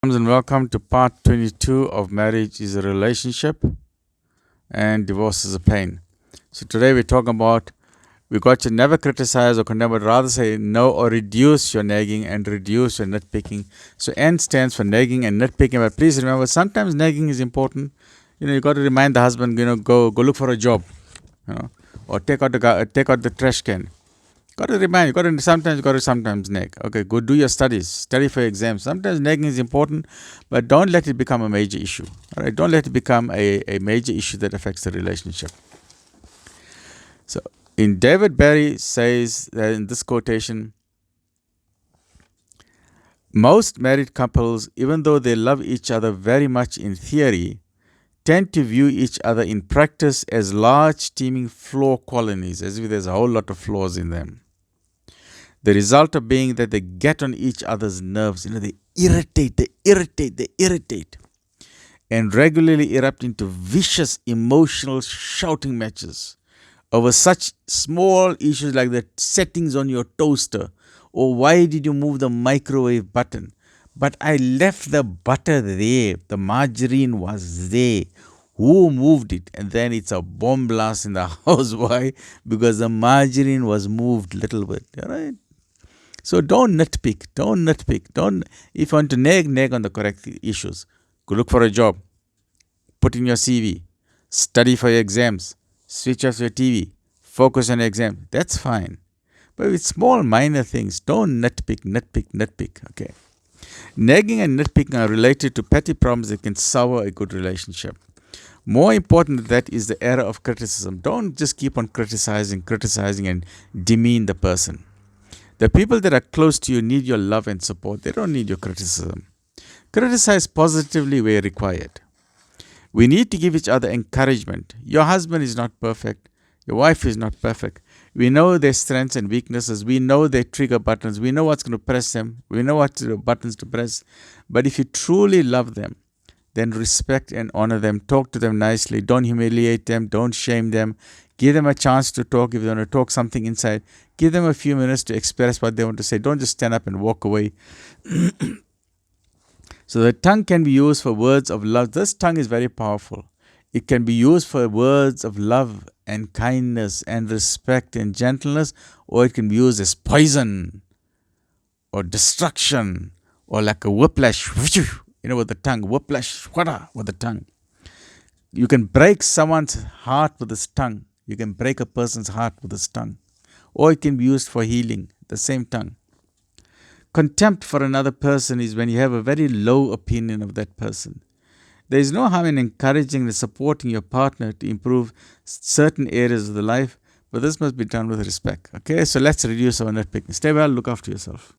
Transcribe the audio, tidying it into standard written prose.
And welcome to part 22 of Marriage is a Relationship and Divorce is a Pain. So today we're talking about we got to never criticize or condemn, but rather say no or reduce your nagging and reduce your nitpicking. So N stands for nagging and nitpicking, but please remember sometimes nagging is important. You got to remind the husband, go look for a job, or take out the trash can. Got to remind, you got to sometimes nag. Okay, go do your studies, study for exams. Sometimes nagging is important, but don't let it become a major issue. All right, don't let it become a major issue that affects the relationship. So, in David Barry says that in this quotation, most married couples, even though they love each other very much in theory, tend to view each other in practice as large teeming flaw colonies, as if there's a whole lot of flaws in them. The result of being that they get on each other's nerves, they irritate, and regularly erupt into vicious emotional shouting matches over such small issues like the settings on your toaster, or why did you move the microwave button? But I left the butter there, the margarine was there. Who moved it? And then it's a bomb blast in the house. Why? Because the margarine was moved little bit. All right? So don't nitpick. If you want to nag on the correct issues. Go look for a job. Put in your CV. Study for your exams. Switch off your TV. Focus on your exam. That's fine. But with small minor things, don't nitpick. Okay. Nagging and nitpicking are related to petty problems that can sour a good relationship. More important than that is the error of criticism. Don't just keep on criticizing and demean the person. The people that are close to you need your love and support. They don't need your criticism. Criticize positively where required. We need to give each other encouragement. Your husband is not perfect. Your wife is not perfect. We know their strengths and weaknesses. We know their trigger buttons. We know what's going to press them. We know what buttons to press. But if you truly love them, then respect and honor them. Talk to them nicely. Don't humiliate them. Don't shame them. Give them a chance to talk. If they want to talk something inside, give them a few minutes to express what they want to say. Don't just stand up and walk away. So the tongue can be used for words of love. This tongue is very powerful. It can be used for words of love and kindness and respect and gentleness, or it can be used as poison or destruction or like a whiplash, with the tongue. Whiplash, with the tongue. You can break someone's heart with this tongue. You can break a person's heart with this tongue. Or it can be used for healing, the same tongue. Contempt for another person is when you have a very low opinion of that person. There is no harm in encouraging and supporting your partner to improve certain areas of the life, but this must be done with respect. Okay, so let's reduce our nitpicking. Stay well, look after yourself.